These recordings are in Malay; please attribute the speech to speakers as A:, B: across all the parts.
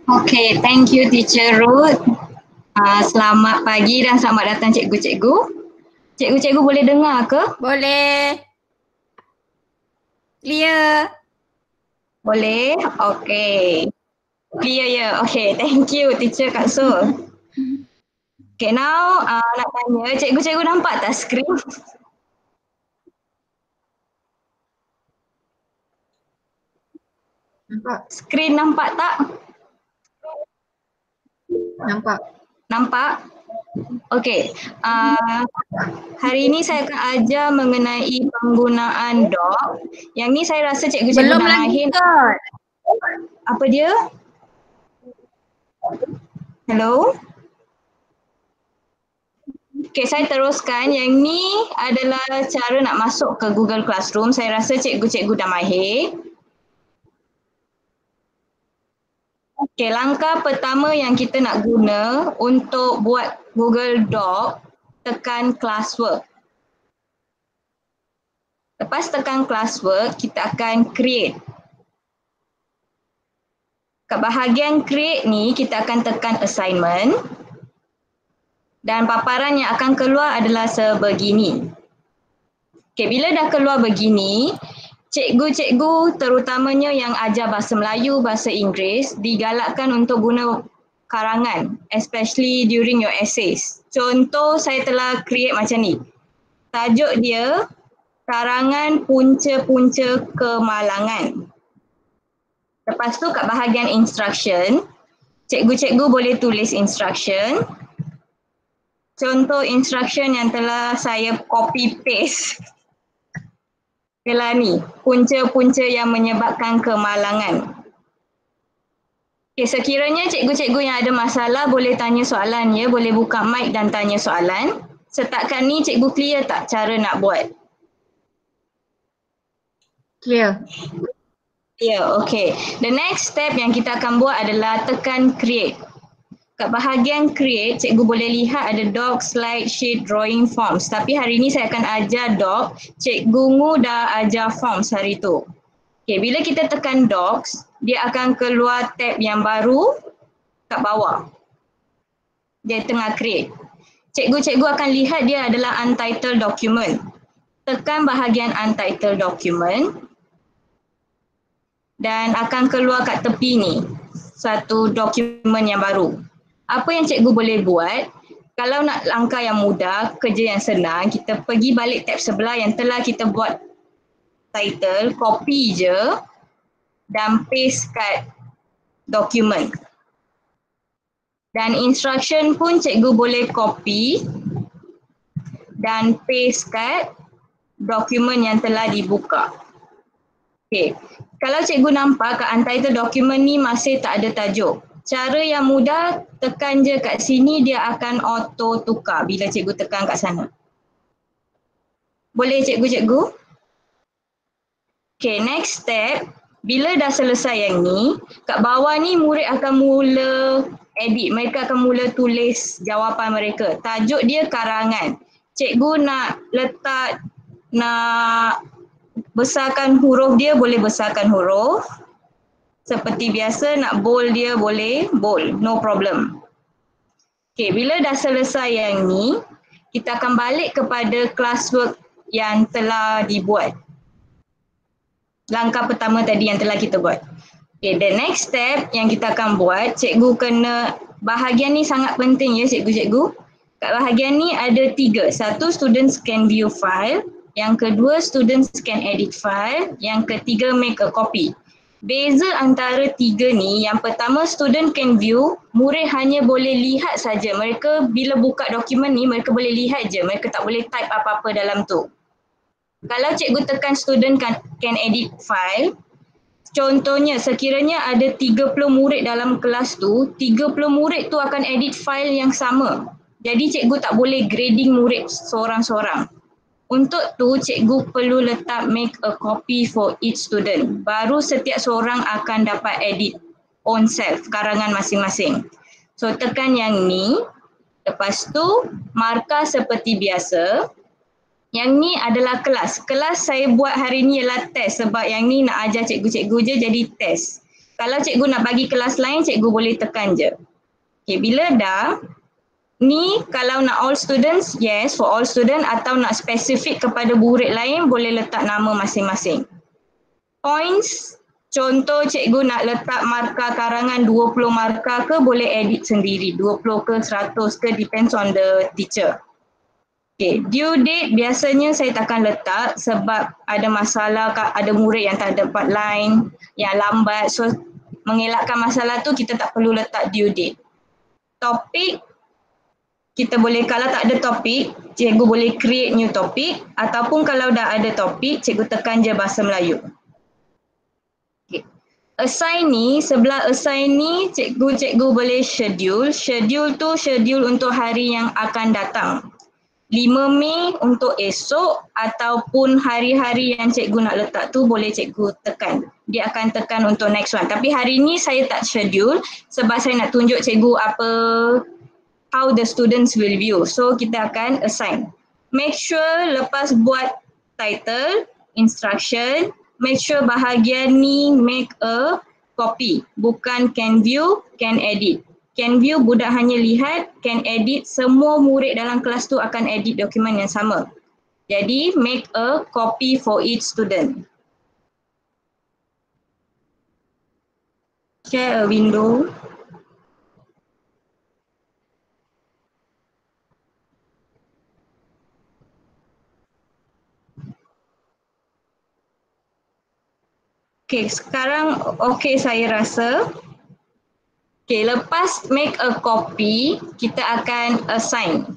A: Okay, thank you Teacher Ruth. Selamat pagi dan selamat datang cikgu-cikgu. Cikgu-cikgu boleh dengar ke?
B: Boleh. Clear.
A: Boleh? Okay. Clear ya? Okay, thank you Teacher Kak Sul. Okay, now nak tanya, cikgu-cikgu nampak tak skrin?
B: Nampak.
A: Skrin nampak tak?
B: Nampak.
A: Nampak? Okay. Hari ini saya akan ajar mengenai penggunaan doc. Yang ni saya rasa cikgu-cikgu
B: Belum
A: dah
B: lagi
A: mahir.
B: kot.
A: Apa dia? Hello? Okay, saya teruskan. Yang ni adalah cara nak masuk ke Google Classroom. Saya rasa cikgu-cikgu dah mahir. Okay, langkah pertama yang kita nak guna untuk buat Google Doc, tekan classwork. Lepas tekan classwork, kita akan create. Kat bahagian create ni, kita akan tekan assignment. Dan paparan yang akan keluar adalah sebegini. Okay, bila dah keluar begini, cikgu-cikgu terutamanya yang ajar bahasa Melayu, bahasa Inggeris digalakkan untuk guna karangan, especially during your essays. Contoh saya telah create macam ni. Tajuk dia, karangan punca-punca kemalangan. Lepas tu kat bahagian instruction, cikgu-cikgu boleh tulis instruction. Contoh instruction yang telah saya copy paste. Ialah ni, punca-punca yang menyebabkan kemalangan. Okay, sekiranya cikgu-cikgu yang ada masalah boleh tanya soalan ya, boleh buka mic dan tanya soalan. Setakat ni cikgu clear tak cara nak buat?
B: Clear.
A: Ya, okay. The next step yang kita akan buat adalah tekan create. Kat bahagian create, cikgu boleh lihat ada doc, slide, sheet, drawing, forms. Tapi hari ni saya akan ajar doc, cikgu Ngu dah ajar forms hari tu. Okay, bila kita tekan docs, dia akan keluar tab yang baru kat bawah. Dia tengah create. Cikgu-cikgu akan lihat dia adalah untitled document. Tekan bahagian untitled document dan akan keluar kat tepi ni satu dokumen yang baru. Apa yang cikgu boleh buat, kalau nak langkah yang mudah, kerja yang senang, kita pergi balik tab sebelah yang telah kita buat title, copy je dan paste kat dokumen. Dan instruction pun cikgu boleh copy dan paste kat dokumen yang telah dibuka. Okay. Kalau cikgu nampak kat untitled dokumen ni masih tak ada tajuk. Cara yang mudah, tekan je kat sini dia akan auto tukar bila cikgu tekan kat sana. Boleh cikgu-cikgu? Okay, next step. Bila dah selesai yang ni, kat bawah ni murid akan mula edit. Mereka akan mula tulis jawapan mereka. Tajuk dia karangan. Cikgu nak letak, nak besarkan huruf dia, boleh besarkan huruf. Seperti biasa, nak bold dia boleh bold, no problem. Okay, bila dah selesai yang ni, kita akan balik kepada classwork yang telah dibuat. Langkah pertama tadi yang telah kita buat. Okay, the next step yang kita akan buat, cikgu kena, bahagian ni sangat penting ya cikgu-cikgu. Kat bahagian ni ada 3. Satu, students can view file. Yang kedua, students can edit file. Yang ketiga, make a copy. Beza antara 3 ni, yang pertama student can view, murid hanya boleh lihat saja. Mereka bila buka dokumen ni, mereka boleh lihat je. Mereka tak boleh type apa-apa dalam tu. Kalau cikgu tekan student can edit file, contohnya sekiranya ada 30 murid dalam kelas tu, 30 murid tu akan edit file yang sama. Jadi cikgu tak boleh grading murid seorang-seorang. Untuk tu, cikgu perlu letak make a copy for each student. Baru setiap seorang akan dapat edit own self, karangan masing-masing. So, tekan yang ni. Lepas tu, markah seperti biasa. Yang ni adalah kelas. Kelas saya buat hari ni ialah test sebab yang ni nak ajar cikgu-cikgu je jadi test. Kalau cikgu nak bagi kelas lain, cikgu boleh tekan je. Okay, bila dah, ni kalau nak all students, yes for all student, atau nak spesifik kepada murid lain, boleh letak nama masing-masing. Points, contoh cikgu nak letak markah karangan 20 markah ke, boleh edit sendiri, 20 ke 100 ke, depends on the teacher. Okay, due date biasanya saya takkan letak sebab ada masalah, ada murid yang tak dapat line, yang lambat. So, mengelakkan masalah tu kita tak perlu letak due date. Topik, kita boleh, kalau tak ada topik, cikgu boleh create new topik, ataupun kalau dah ada topik, cikgu tekan je bahasa Melayu. Okay. Assign ni, sebelah assign ni, cikgu boleh schedule. Schedule tu schedule untuk hari yang akan datang. 5 Mei untuk esok ataupun hari-hari yang cikgu nak letak tu boleh cikgu tekan. Dia akan tekan untuk next one. Tapi hari ni saya tak schedule sebab saya nak tunjuk cikgu apa, how the students will view. So kita akan assign. Make sure lepas buat title, instruction, make sure bahagian ni make a copy. Bukan can view, can edit. Can view budak hanya lihat, can edit, semua murid dalam kelas tu akan edit dokumen yang sama. Jadi make a copy for each student. Share a window. Okay, sekarang okay saya rasa. Okay, lepas make a copy, kita akan assign.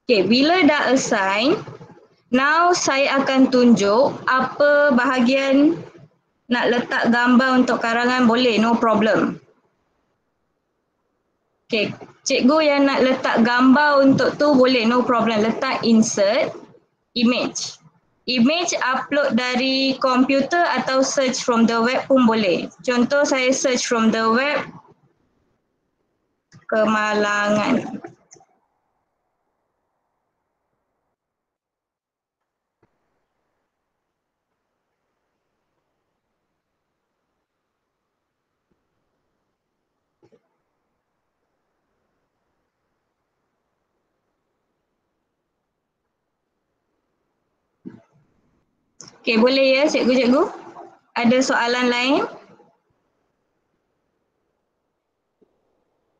A: Okay, bila dah assign, now saya akan tunjuk apa bahagian nak letak gambar untuk karangan boleh, no problem. Okay, cikgu yang nak letak gambar untuk tu boleh, no problem. Letak insert, image. Image upload dari komputer atau search from the web pun boleh. Contoh saya search from the web, Kemalangan. Okay, boleh ya cikgu-cikgu? Ada soalan lain?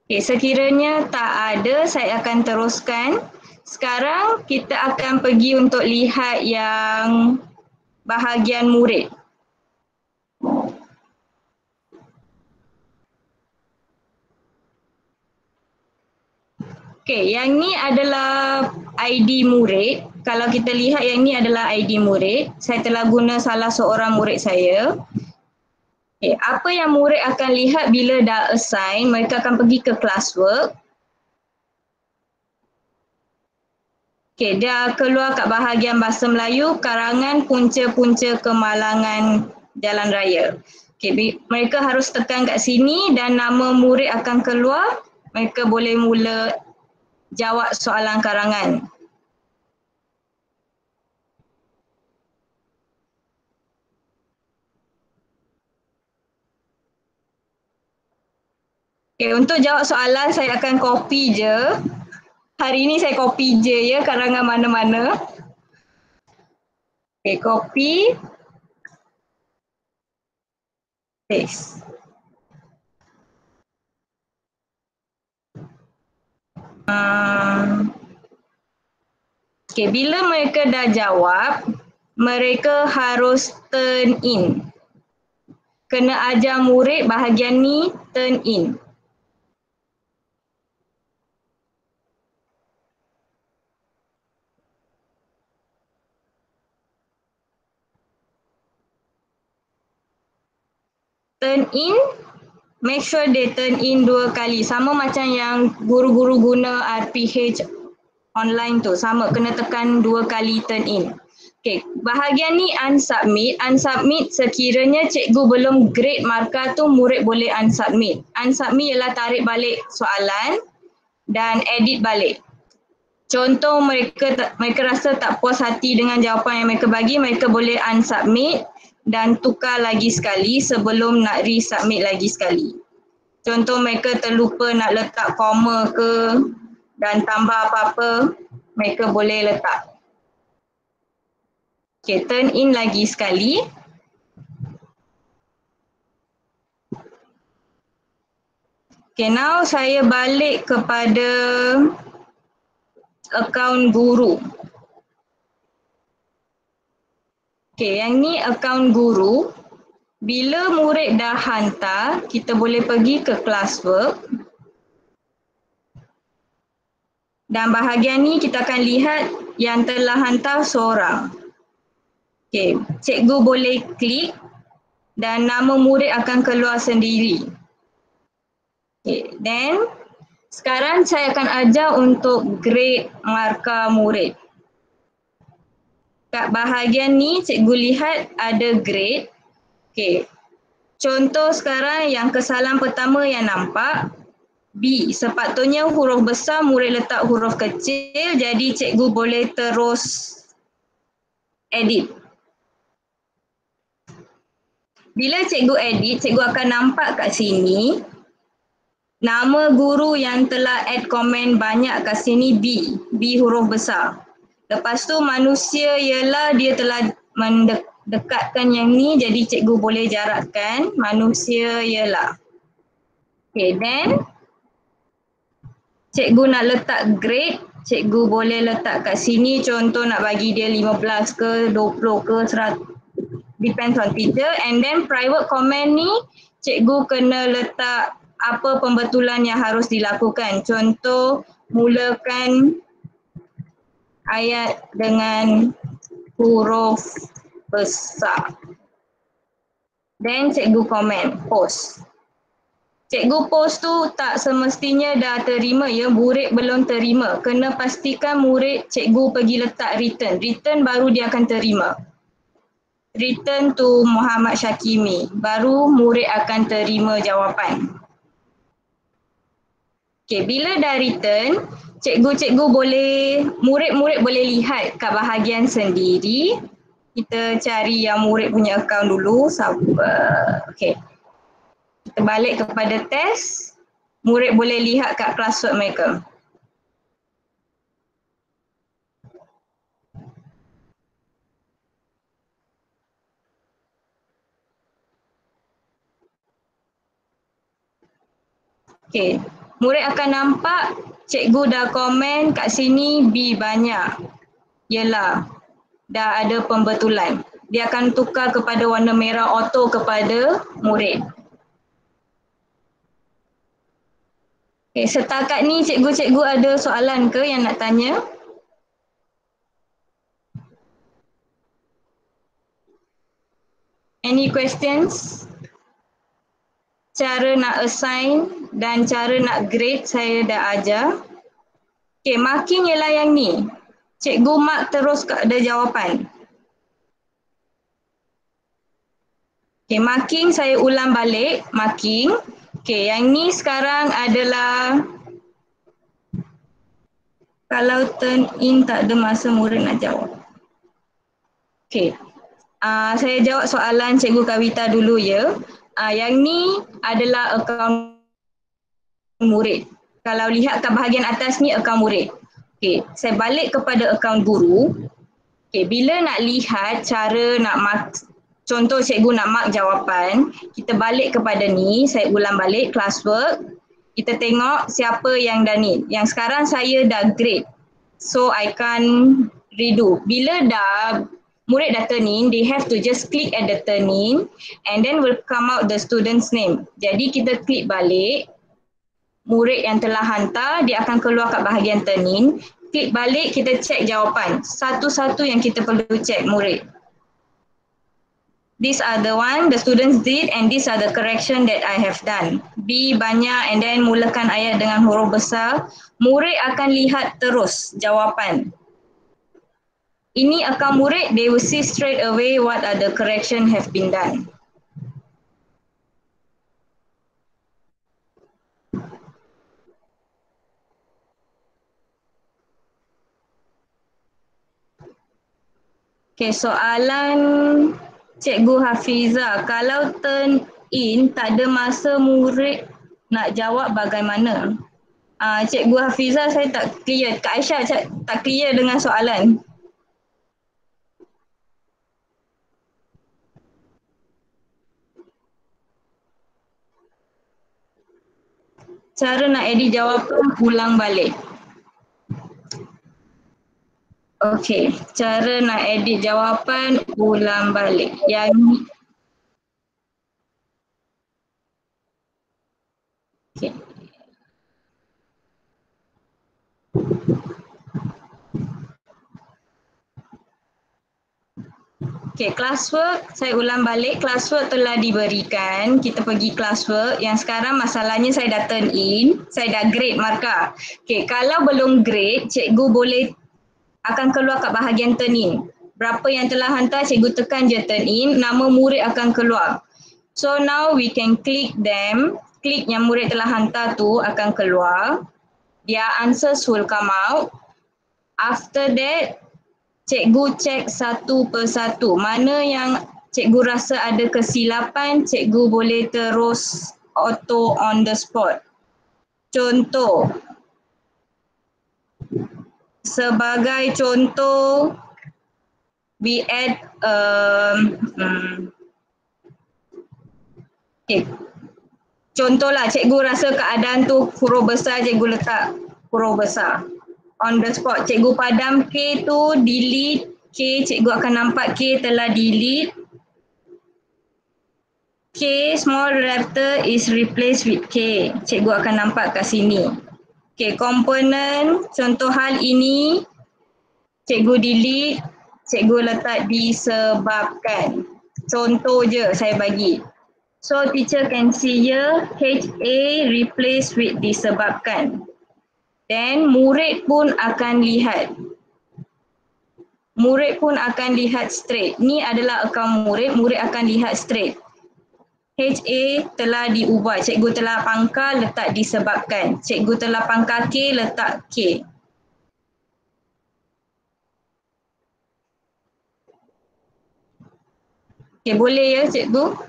A: Okay, sekiranya tak ada, saya akan teruskan. Sekarang kita akan pergi untuk lihat yang bahagian murid. Okay, yang ni adalah ID murid. Kalau kita lihat yang ni adalah ID murid. Saya telah guna salah seorang murid saya. Okay, apa yang murid akan lihat bila dah assign, mereka akan pergi ke classwork. Okay, dia keluar kat bahagian bahasa Melayu, karangan punca-punca kemalangan jalan raya. Okay, mereka harus tekan kat sini dan nama murid akan keluar. Mereka boleh mula jawab soalan karangan. Okay, untuk jawab soalan saya akan copy je. Hari ini saya copy je ya karangan mana-mana. Okay, copy. Paste. Okay, bila mereka dah jawab, mereka harus turn in. Kena ajar murid bahagian ni turn in. Turn in, make sure they turn in 2 kali. Sama macam yang guru-guru guna RPH online tu. Sama, kena tekan 2 kali turn in. Okay, bahagian ni unsubmit. Unsubmit sekiranya cikgu belum grade markah tu, murid boleh unsubmit. Unsubmit ialah tarik balik soalan. dan edit balik. Contoh mereka rasa tak puas hati dengan jawapan yang mereka bagi, mereka boleh unsubmit dan tukar lagi sekali sebelum nak resubmit lagi sekali. Contoh mereka terlupa nak letak koma ke dan tambah apa-apa, mereka boleh letak. Okay, turn in lagi sekali. Okay, now saya balik kepada akaun guru. Okay, yang ni akaun guru. Bila murid dah hantar, kita boleh pergi ke classwork. Dan bahagian ni kita akan lihat yang telah hantar seorang. Okay, cikgu boleh klik dan nama murid akan keluar sendiri. Okay, then sekarang saya akan ajar untuk grade markah murid. Kat bahagian ni cikgu lihat ada grade. Okay, contoh sekarang yang kesalahan pertama yang nampak B. Sepatutnya huruf besar murid letak huruf kecil, jadi cikgu boleh terus edit. Bila cikgu edit, cikgu akan nampak kat sini nama guru yang telah add komen banyak kat sini B. B huruf besar. Lepas tu manusia ialah dia telah mendekatkan yang ni, jadi cikgu boleh jarakkan manusia ialah. Okay, then cikgu nak letak grade, cikgu boleh letak kat sini, contoh nak bagi dia 15 ke 20 ke 100, depends on teacher. And then private comment ni cikgu kena letak apa pembetulan yang harus dilakukan. Contoh mulakan ayat dengan huruf besar. Then cikgu komen, post. Cikgu post tu tak semestinya dah terima ya, murid belum terima. Kena pastikan murid cikgu pergi letak return. Return baru dia akan terima. Return to Muhammad Syakimi. Baru murid akan terima jawapan. Okay, bila dah return, cikgu-cikgu boleh, murid-murid boleh lihat kat bahagian sendiri. Kita cari yang murid punya akaun dulu. Okay. Kita balik kepada test. Murid boleh lihat kat classwork mereka. Okay. Murid akan nampak cikgu dah komen kat sini B banyak. Yelah, dah ada pembetulan. Dia akan tukar kepada warna merah auto kepada murid. Okay, setakat ni cikgu-cikgu ada soalan ke yang nak tanya? Any questions? Cara nak assign dan cara nak grade saya dah ajar. Okay, marking ialah yang ni. Cikgu mark terus ada jawapan. Okay, marking saya ulang balik. Marking. Okay, yang ni sekarang adalah kalau turn in tak ada masa murid nak jawab. Okay, saya jawab soalan Cikgu Kavita dulu ya. Yang ni adalah akaun murid. Kalau lihat kat bahagian atas ni akaun murid. Okay, saya balik kepada akaun guru. Okay, bila nak lihat cara nak mark, contoh cikgu nak mark jawapan, kita balik kepada ni, saya ulang balik classwork. Kita tengok siapa yang dah ni. Yang sekarang saya dah grade. So I can redo. Bila dah murid dah turn in, they have to just click at the turn in and then will come out the student's name. Jadi kita klik balik, murid yang telah hantar, dia akan keluar kat bahagian turn in. Klik balik, kita check jawapan. Satu-satu yang kita perlu check murid. These are the one the students did and these are the correction that I have done. B banyak and then mulakan ayat dengan huruf besar. Murid akan lihat terus jawapan. Ini akaun murid, they will see straight away what are the correction have been done. Okay, soalan Cikgu Hafiza. Kalau turn in tak ada masa murid nak jawab bagaimana? Cikgu Hafiza saya tak clear. Kak Aisyah tak clear dengan soalan. Cara nak edit jawapan ulang balik. Okey, cara nak edit jawapan ulang balik. Yang okay. Okay, classwork saya ulang balik. Classwork telah diberikan. Kita pergi classwork. Yang sekarang masalahnya saya dah turn in. Saya dah grade markah. Okay, kalau belum grade, cikgu boleh akan keluar kat bahagian turn in. Berapa yang telah hantar, cikgu tekan je turn in. Nama murid akan keluar. So now we can click them. Klik yang murid telah hantar tu akan keluar. Their answers will come out. After that, cikgu cek satu persatu. Mana yang cikgu rasa ada kesilapan, cikgu boleh terus auto on the spot. Contoh, sebagai contoh, we add okay. Contohlah cikgu rasa keadaan tu huruf besar, cikgu letak huruf besar. On the spot, cikgu padam K tu, delete K, cikgu akan nampak K telah delete. K small letter is replaced with K. Cikgu akan nampak kat sini. Okay, komponen contoh hal ini, cikgu delete, cikgu letak disebabkan. Contoh je saya bagi. So teacher can see here, HA replaced with disebabkan. Then murid pun akan lihat. Murid pun akan lihat straight. Ni adalah akaun murid, murid akan lihat straight. HA telah diubah. Cikgu telah pangkal letak disebabkan. Cikgu telah pangkal K letak K. Okay, boleh ya cikgu?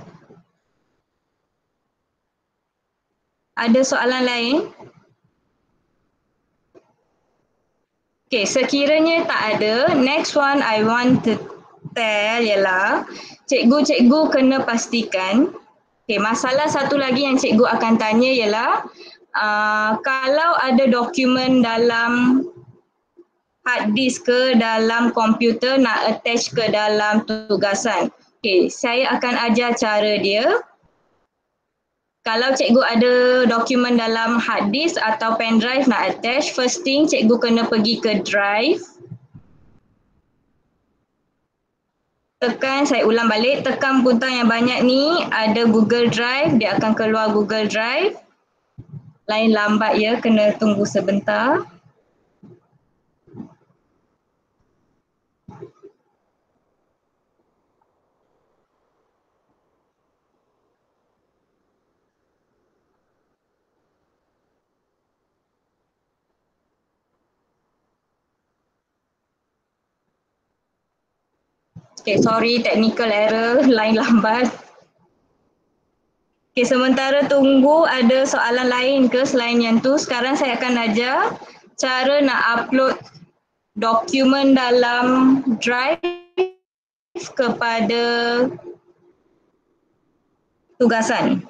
A: Ada soalan lain? Okay, sekiranya tak ada, next one I want to tell ialah cikgu-cikgu kena pastikan. Okay, masalah satu lagi yang cikgu akan tanya ialah kalau ada dokumen dalam hard disk ke dalam komputer nak attach ke dalam tugasan. Okay, saya akan ajar cara dia. Kalau cikgu ada dokumen dalam hard disk atau pen drive nak attach, first thing cikgu kena pergi ke drive. Tekan, saya ulang balik, tekan butang yang banyak ni, ada Google Drive, dia akan keluar Google Drive. Lain lambat ya, kena tunggu sebentar. Okay, sorry technical error, lain lambat. Okay, sementara tunggu ada soalan lain ke selain yang tu, sekarang saya akan ajar cara nak upload dokumen dalam drive kepada tugasan.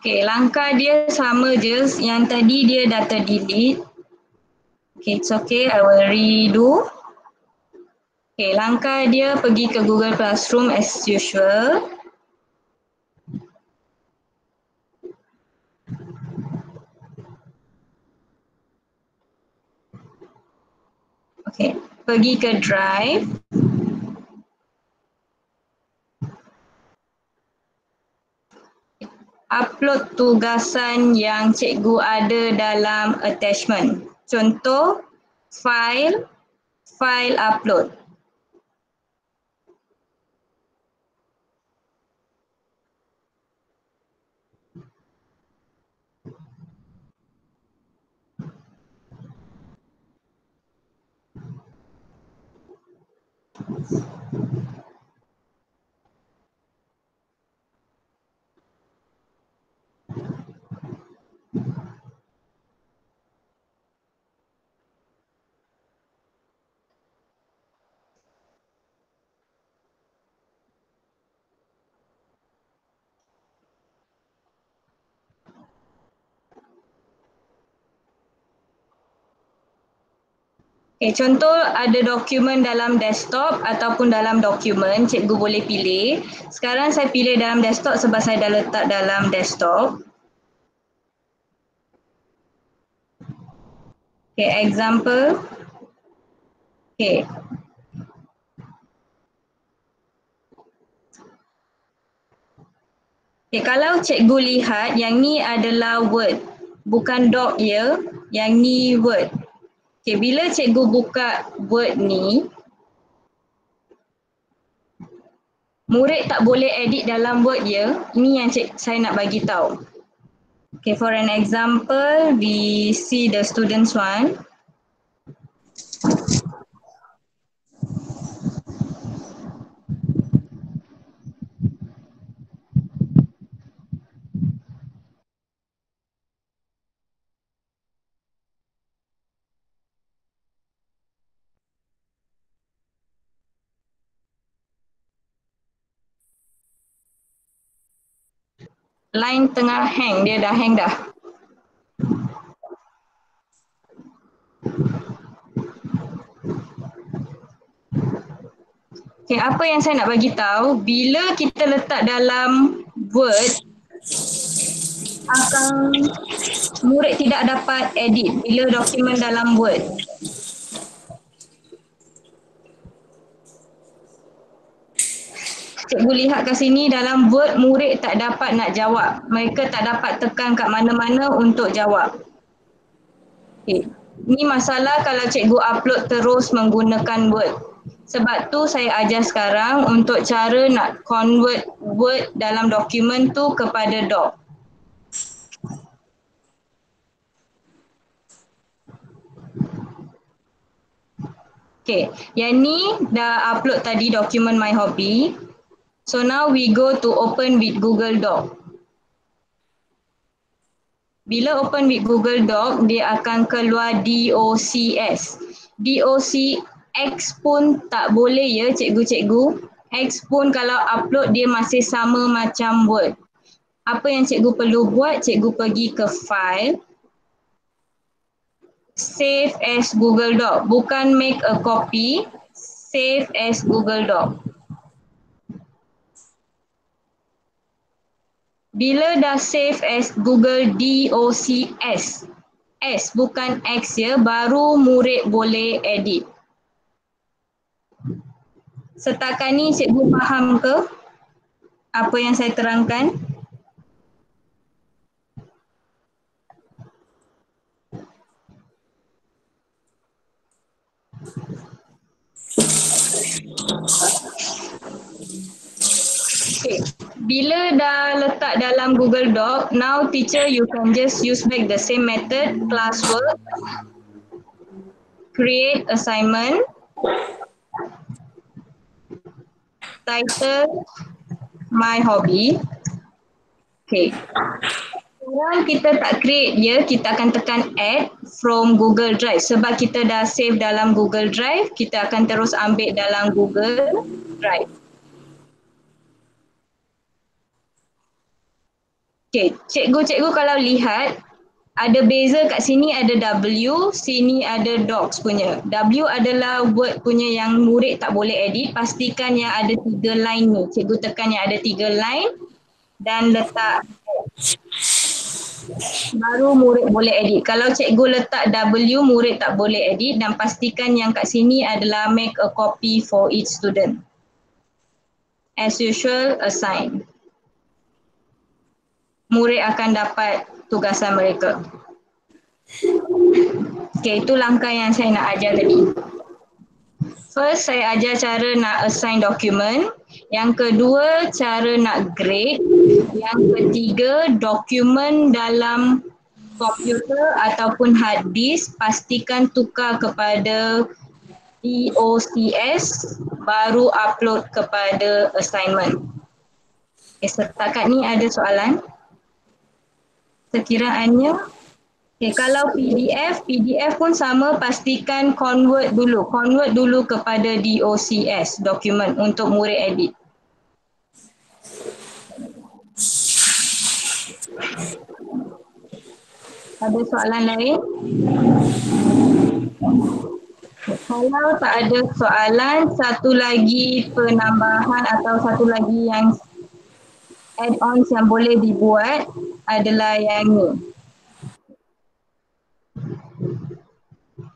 A: Okay, langkah dia sama je. Yang tadi dia dah delete. Okay, it's okay. I will redo. Okay, langkah dia pergi ke Google Classroom as usual. Okey, pergi ke Drive. Upload tugasan yang cikgu ada dalam attachment. Contoh, file upload. Okay, contoh ada dokumen dalam desktop ataupun dalam dokumen, cikgu boleh pilih. Sekarang saya pilih dalam desktop sebab saya dah letak dalam desktop. Okay, example. Okay. Okay, kalau cikgu lihat yang ni adalah Word, bukan doc ya, yang ni Word. Okay, bila cikgu buka Word ni, murid tak boleh edit dalam Word ya. Ini yang saya nak bagi tahu. Okay, for an example, we see the students one. Line tengah hang, dia dah hang dah. Okay, apa yang saya nak bagi tahu, bila kita letak dalam Word, akan murid tidak dapat edit bila dokumen dalam Word. Cikgu lihat kat sini dalam Word, murid tak dapat nak jawab. Mereka tak dapat tekan kat mana-mana untuk jawab. Okay. Ini masalah kalau cikgu upload terus menggunakan Word. Sebab tu saya ajar sekarang untuk cara nak convert Word dalam dokumen tu kepada doc. Okay, yang ni dah upload tadi dokumen My Hobby. So now we go to open with Google Doc. Bila open with Google Doc, dia akan keluar DOCS. DOCX pun tak boleh ya cikgu-cikgu. X pun kalau upload dia masih sama macam Word. Apa yang cikgu perlu buat, cikgu pergi ke file, save as Google Doc. Bukan make a copy, save as Google Doc. Bila dah save as Google DOCS, S bukan X ya, baru murid boleh edit. Setakat ni cikgu faham ke apa yang saya terangkan? Okay. Bila dah letak dalam Google Doc, now teacher you can just use back the same method, classwork, create assignment, title, My Hobby. Okay. Sekarang kita tak create ya, kita akan tekan add from Google Drive. Sebab kita dah save dalam Google Drive, kita akan terus ambil dalam Google Drive. Okay, cikgu-cikgu kalau lihat, ada beza kat sini ada W, sini ada Docs punya. W adalah Word punya yang murid tak boleh edit, pastikan yang ada 3 line ni. Cikgu tekan yang ada 3 line dan letak. baru murid boleh edit. Kalau cikgu letak W, murid tak boleh edit, dan pastikan yang kat sini adalah make a copy for each student. As usual, assign. Murid akan dapat tugasan mereka. Okay, itu langkah yang saya nak ajar tadi. First, saya ajar cara nak assign dokumen. Yang kedua, cara nak grade. Yang ketiga, dokumen dalam komputer ataupun hard disk pastikan tukar kepada DOCS baru upload kepada assignment. Okay, setakat ni ada soalan? Sekiraannya, okay, kalau PDF pun sama, pastikan convert dulu kepada DOCS dokumen untuk murid edit. Ada soalan lain? Kalau tak ada soalan, satu lagi penambahan atau satu lagi yang add-ons yang boleh dibuat adalah yang ni.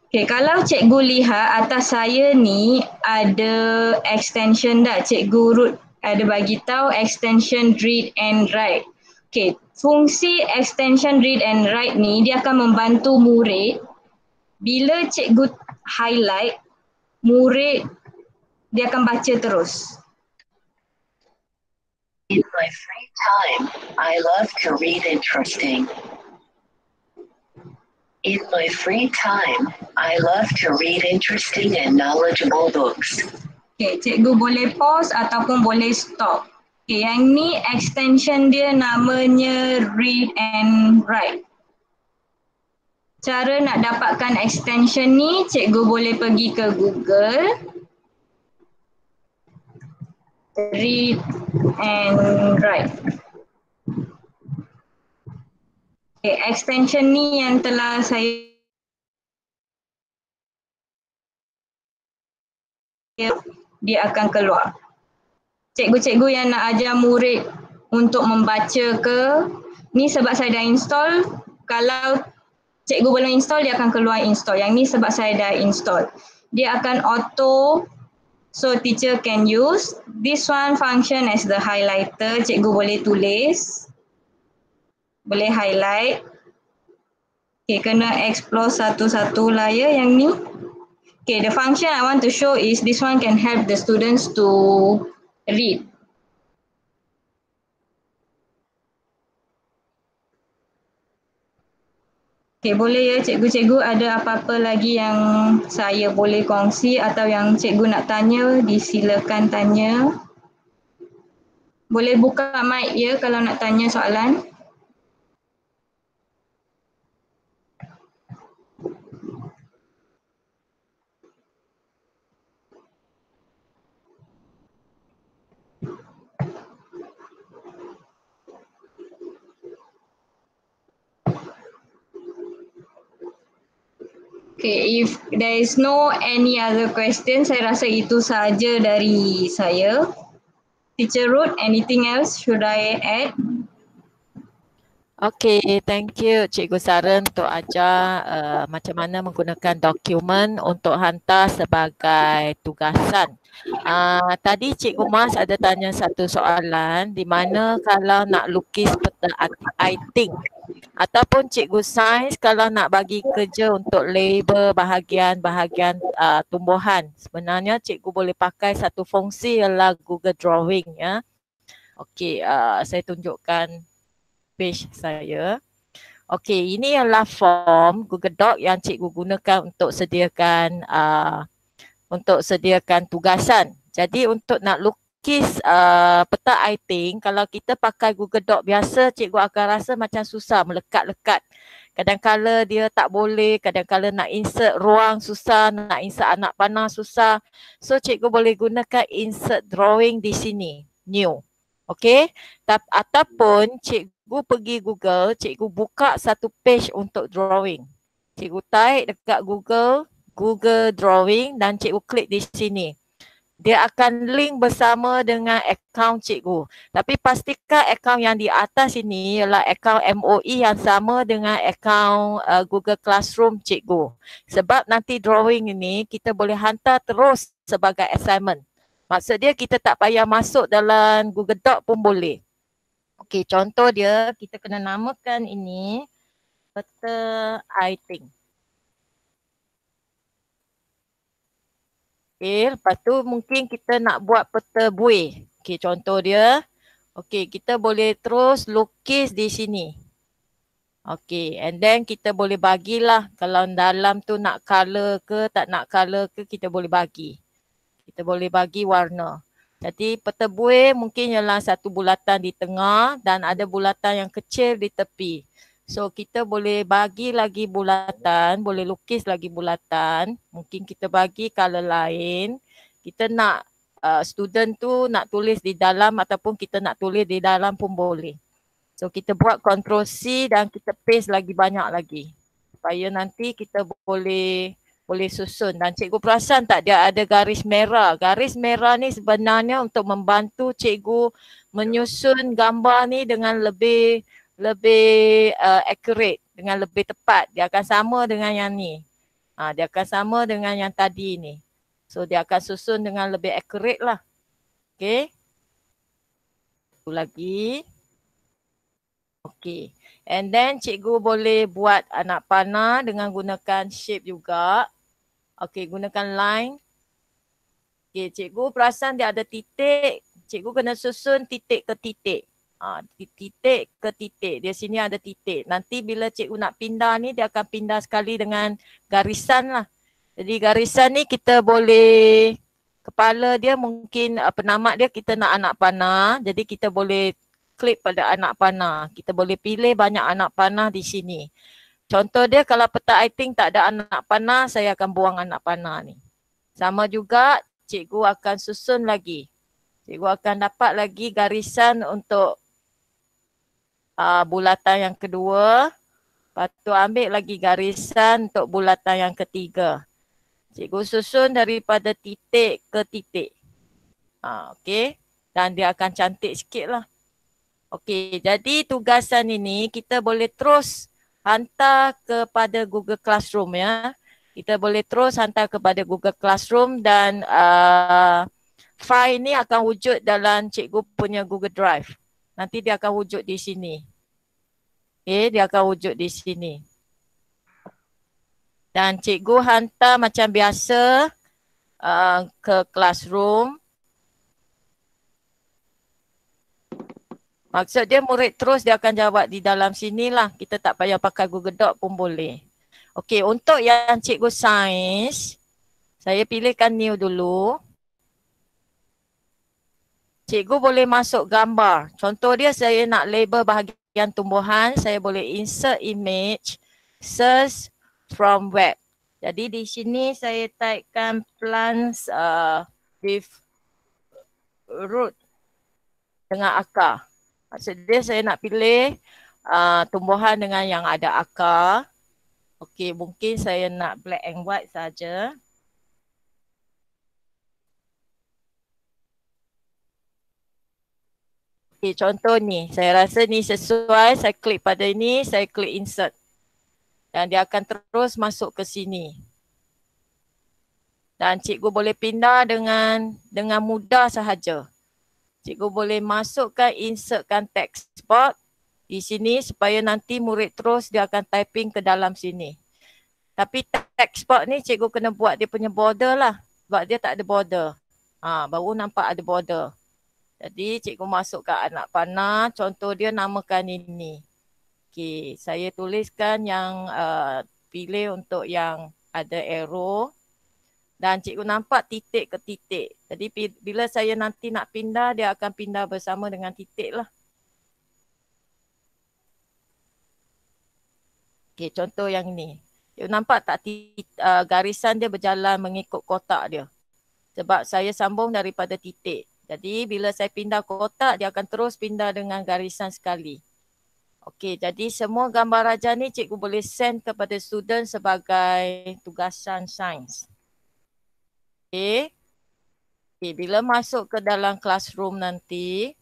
A: Okay, kalau cikgu lihat atas saya ni ada extension dah. Cikgu Ruth ada bagi tahu extension read and write. Okay, fungsi extension read and write ni dia akan membantu murid bila cikgu highlight, murid dia akan baca terus.
C: In my free time, I love to read interesting. In my free time, I love to read interesting and knowledgeable books.
A: Okay, cikgu boleh pause ataupun boleh stop. Okay, yang ni extension dia namanya read and write. Cara nak dapatkan extension ni, cikgu boleh pergi ke Google. Read and write. Okay, extension ni yang telah saya dia akan keluar. Cikgu-cikgu yang nak ajar murid untuk membaca ke, ni sebab saya dah install. Kalau cikgu belum install, dia akan keluar install. Yang ni sebab saya dah install. Dia akan auto, so teacher can use. This one function as the highlighter. Cikgu boleh tulis, boleh highlight. Okay, kena explore satu-satu layer yang ni. Okay, the function I want to show is this one can help the students to read. Okay, boleh ya cikgu-cikgu, ada apa-apa lagi yang saya boleh kongsi atau yang cikgu nak tanya, disilakan tanya. Boleh buka mic ya kalau nak tanya soalan. Okay, if there is no any other question, saya rasa itu saja dari saya. Teacher Ruth, anything else should I add?
D: Okay, thank you Cikgu Saren untuk ajar macam mana menggunakan dokumen untuk hantar sebagai tugasan. Tadi Cikgu Mas ada tanya satu soalan di mana kalau nak lukis peta iting ataupun Cikgu Sains kalau nak bagi kerja untuk label bahagian-bahagian tumbuhan. Sebenarnya Cikgu boleh pakai satu fungsi ialah Google Drawing ya. Okey, saya tunjukkan page saya. Okey, ini adalah form Google Doc yang cikgu gunakan untuk sediakan tugasan. Jadi untuk nak lukis peta iting, kalau kita pakai Google Doc biasa, cikgu akan rasa macam susah melekat-lekat. Kadang-kala dia tak boleh, kadang-kala nak insert ruang susah, nak insert anak panah susah. So cikgu boleh gunakan insert drawing di sini, new. Okey, ataupun cikgu pergi Google, cikgu buka satu page untuk drawing. Cikgu type dekat Google Drawing dan cikgu klik di sini. dia akan link bersama dengan akaun cikgu. Tapi pastikan akaun yang di atas ini ialah akaun MOE yang sama dengan akaun Google Classroom cikgu. Sebab nanti drawing ini kita boleh hantar terus sebagai assignment. Maksud dia kita tak payah masuk dalam Google Doc pun boleh. Okey, contoh dia kita kena namakan ini peta iThink. Okey, lepas tu mungkin kita nak buat peta buih. Okey, contoh dia. Okey, kita boleh terus lukis di sini. Okey, and then kita boleh bagilah kalau dalam tu nak color ke tak nak color ke kita boleh bagi. Kita boleh bagi warna. Jadi peta buih mungkin ialah satu bulatan di tengah dan ada bulatan yang kecil di tepi. So kita boleh bagi lagi bulatan, boleh lukis lagi bulatan. Mungkin kita bagi color lain. Kita nak student tu nak tulis di dalam ataupun kita nak tulis di dalam pun boleh. So kita buat Ctrl C dan kita paste lagi banyak lagi. Supaya nanti kita boleh susun. Dan cikgu perasan tak dia ada garis merah. Garis merah ni sebenarnya untuk membantu cikgu menyusun gambar ni dengan lebih accurate, dengan lebih tepat. Dia akan sama dengan yang ni. Dia akan sama dengan yang tadi ni. So dia akan susun dengan lebih accurate lah. Okay. Satu lagi. Okay. And then cikgu boleh buat anak panah dengan gunakan shape juga. Okay, gunakan line. Okay, cikgu perasan dia ada titik. Cikgu kena susun titik ke titik. Titik ke titik. Dia sini ada titik. Nanti bila cikgu nak pindah ni, dia akan pindah sekali dengan garisan lah. Jadi garisan ni kita boleh, kepala dia mungkin penamat dia kita nak anak panah. Jadi kita boleh klik pada anak panah. Kita boleh pilih banyak anak panah di sini. Contoh dia kalau peta iThink tak ada anak panah, saya akan buang anak panah ni. Sama juga cikgu akan susun lagi. Cikgu akan dapat lagi garisan untuk bulatan yang kedua. Lepas tu ambil lagi garisan untuk bulatan yang ketiga. Cikgu susun daripada titik ke titik. Okey. Dan dia akan cantik sikit lah. Okey, jadi tugasan ini kita boleh terus hantar kepada Google Classroom ya. Kita boleh terus hantar kepada Google Classroom dan file ini akan wujud dalam cikgu punya Google Drive. Nanti dia akan wujud di sini. Okey, dia akan wujud di sini. Dan cikgu hantar macam biasa ke Classroom. Maksud dia murid terus dia akan jawab di dalam sini lah. Kita tak payah pakai Google Doc pun boleh. Okey, untuk yang cikgu sains, saya pilihkan new dulu. Cikgu boleh masuk gambar. Contoh dia saya nak label bahagian tumbuhan, saya boleh insert image, search from web. Jadi di sini saya typekan plants with root dengan akar. Maksud dia saya nak pilih tumbuhan dengan yang ada akar. Okey, mungkin saya nak black and white saja. Okey, contoh ni. Saya rasa ni sesuai. Saya klik pada ini, saya klik insert. Dan dia akan terus masuk ke sini. Dan cikgu boleh pindah dengan mudah sahaja. Cikgu boleh masukkan, insertkan text box di sini supaya nanti murid terus dia akan typing ke dalam sini. Tapi text box ni cikgu kena buat dia punya border lah. Sebab dia tak ada border. Baru nampak ada border. Jadi cikgu masukkan anak panah. Contoh dia namakan ini. Okey, saya tuliskan yang pilih untuk yang ada arrow. Dan cikgu nampak titik ke titik. Jadi bila saya nanti nak pindah, dia akan pindah bersama dengan titik lah. Okey, contoh yang ni. Cikgu nampak tak garisan dia berjalan mengikut kotak dia. Sebab saya sambung daripada titik. Jadi bila saya pindah kotak, dia akan terus pindah dengan garisan sekali. Okey, jadi semua gambar raja ni cikgu boleh send kepada student sebagai tugasan sains. Okay. Okay, bila masuk ke dalam classroom nanti,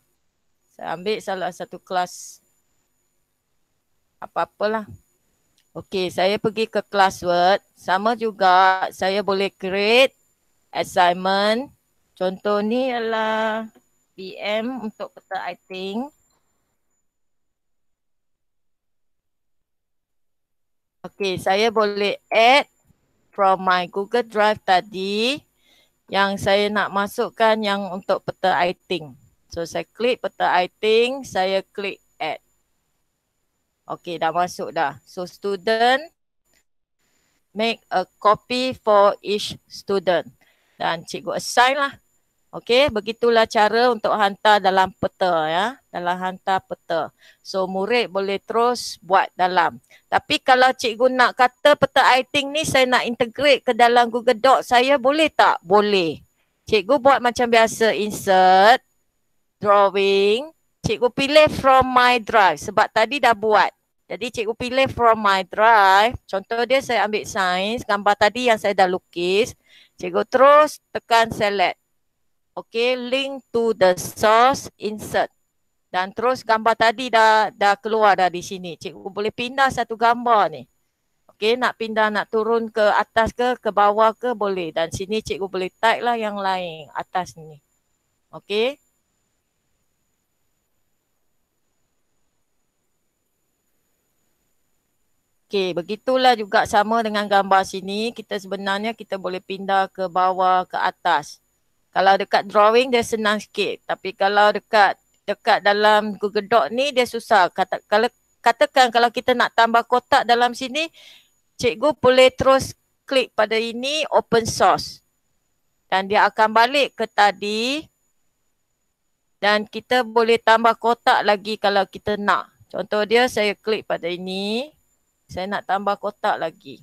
D: saya ambil salah satu kelas apa-apalah. Okay, saya pergi ke classwork. Sama juga saya boleh create assignment. Contoh ni adalah PM untuk peta writing. Okay, saya boleh add from my Google Drive tadi yang saya nak masukkan yang untuk peta writing. So saya klik peta writing, saya klik add. Okay, dah masuk dah. So student make a copy for each student. Dan cikgu assign lah. Okay, begitulah cara untuk hantar dalam peta ya. Dalam hantar peta. So murid boleh terus buat dalam. Tapi kalau cikgu nak kata peta writing ni saya nak integrate ke dalam Google Docs saya, boleh tak? Boleh. Cikgu buat macam biasa, insert, drawing. Cikgu pilih from my drive sebab tadi dah buat. Jadi cikgu pilih from my drive. Contoh dia saya ambil sains, gambar tadi yang saya dah lukis. Cikgu terus tekan select. Okay, link to the source, insert. Dan terus gambar tadi dah keluar dari sini. Cikgu boleh pindah satu gambar ni. Okay, nak pindah, nak turun ke atas ke bawah ke boleh. Dan sini cikgu boleh type lah yang lain atas ni. Okay. Okay, begitulah juga sama dengan gambar sini. Kita sebenarnya kita boleh pindah ke bawah, ke atas. Kalau dekat drawing dia senang sikit. Tapi kalau dekat dalam Google Doc ni dia susah. Katakan kalau kita nak tambah kotak dalam sini, cikgu boleh terus klik pada ini open source. Dan dia akan balik ke tadi. Dan kita boleh tambah kotak lagi kalau kita nak. Contoh dia saya klik pada ini. Saya nak tambah kotak lagi.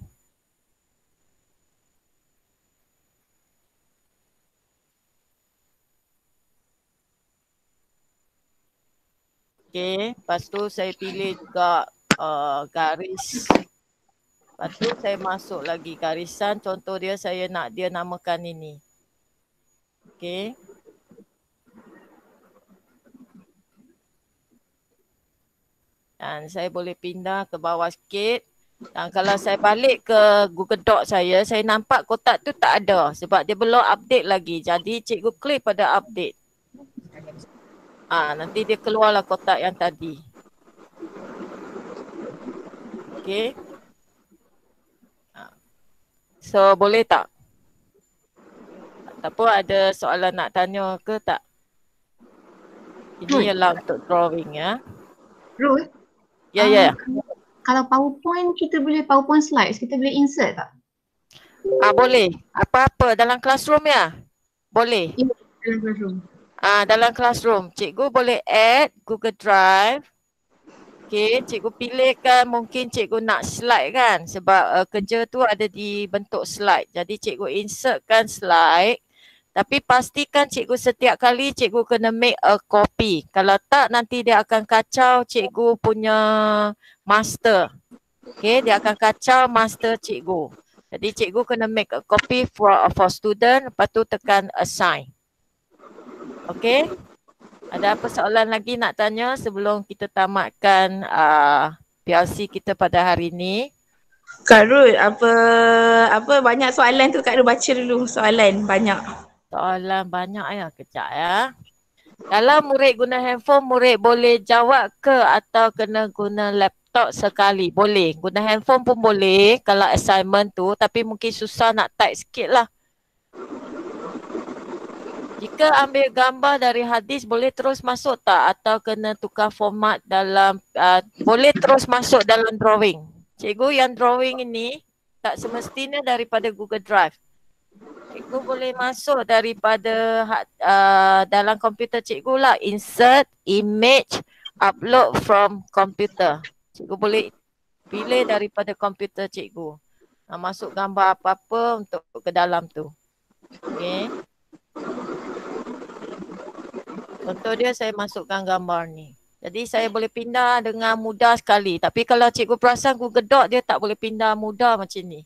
D: Okay, lepas tu saya pilih juga garis. Lepas tu saya masuk lagi garisan. Contoh dia saya nak dia namakan ini. Okay. Dan saya boleh pindah ke bawah sikit. Dan kalau saya balik ke Google Doc saya nampak kotak tu tak ada. Sebab dia belum update lagi. Jadi cikgu klik pada update. Nanti dia keluarlah kotak yang tadi. Okay. So boleh tak? Ataupun ada soalan nak tanya ke tak? Ini ialah untuk drawing ya.
B: Ruth?
D: Ya.
B: Kalau PowerPoint kita boleh PowerPoint slides, kita boleh insert tak?
D: Boleh. Apa-apa dalam classroom ya? Boleh.
B: Ya, dalam classroom.
D: Dalam classroom. Cikgu boleh add Google Drive. Okay, cikgu pilihkan mungkin cikgu nak slide kan. Sebab kerja tu ada di bentuk slide. Jadi cikgu insertkan slide. Tapi pastikan cikgu setiap kali cikgu kena make a copy. Kalau tak nanti dia akan kacau cikgu punya master. Okay, dia akan kacau master cikgu. Jadi cikgu kena make a copy for student. Lepas tu tekan assign. Okay. Ada apa soalan lagi nak tanya sebelum kita tamatkan PLC kita pada hari ini?
E: Kak Ruth, apa banyak soalan tu Kak Ruth baca dulu soalan banyak.
D: Soalan banyak ya, kejap ya. Kalau murid guna handphone, murid boleh jawab ke atau kena guna laptop sekali? Boleh. Guna handphone pun boleh kalau assignment tu, tapi mungkin susah nak type sikit lah. Jika ambil gambar dari hadis boleh terus masuk tak atau kena tukar format dalam boleh terus masuk dalam drawing. Cikgu yang drawing ini tak semestinya daripada Google Drive. Cikgu boleh masuk daripada dalam komputer cikgu lah. Insert image upload from computer. Cikgu boleh pilih daripada komputer cikgu. Masuk gambar apa-apa untuk ke dalam tu. Okay. Contoh dia saya masukkan gambar ni. Jadi saya boleh pindah dengan mudah sekali. Tapi kalau cikgu perasan Google Doc dia tak boleh pindah mudah macam ni.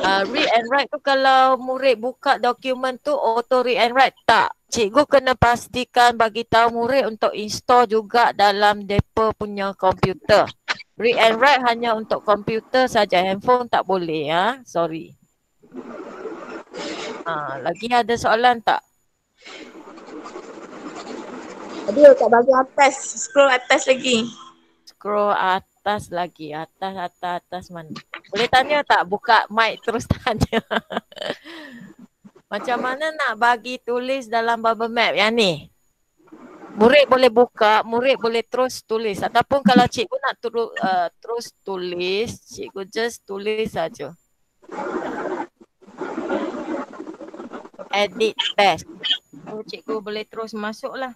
D: Read and write tu kalau murid buka dokumen tu auto read and write tak. Cikgu kena pastikan bagi tahu murid untuk install juga dalam mereka punya komputer. Read and write hanya untuk komputer saja, handphone tak boleh ya. Sorry. Lagi ada soalan tak?
E: Ada kat bahagian atas, scroll atas lagi.
D: Scroll atas lagi, atas mana? Boleh tanya tak? Buka mic terus tanya. Macam mana nak bagi tulis dalam bubble map yang ni? Murid boleh buka, murid boleh terus tulis. Ataupun kalau cikgu nak terus tulis, cikgu just tulis saja. Edit test. So, cikgu boleh terus masuk lah.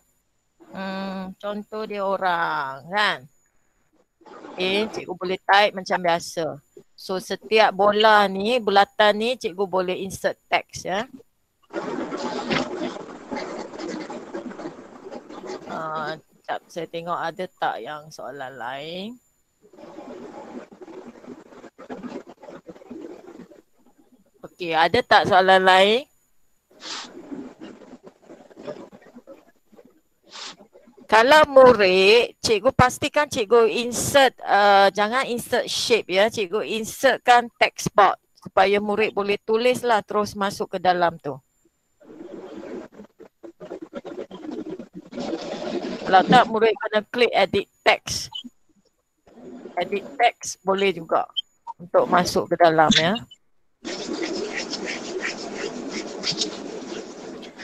D: Contoh dia orang kan. Okay, cikgu boleh type macam biasa. So setiap bola ni, bulatan ni cikgu boleh insert text ya. Sekejap saya tengok ada tak yang soalan lain. Okey, ada tak soalan lain? Kalau murid, cikgu pastikan cikgu insert, jangan insert shape ya. Cikgu insertkan text box supaya murid boleh tulis lah terus masuk ke dalam tu. Kalau tak, murid kena klik edit text. Edit text boleh juga untuk masuk ke dalam ya.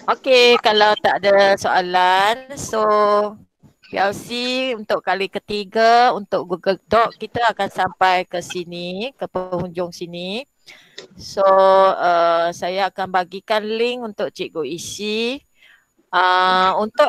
D: Okey, kalau tak ada soalan, so PLC untuk kali ketiga untuk Google Doc kita akan sampai ke sini, ke penghujung sini. So saya akan bagikan link untuk cikgu isi. Untuk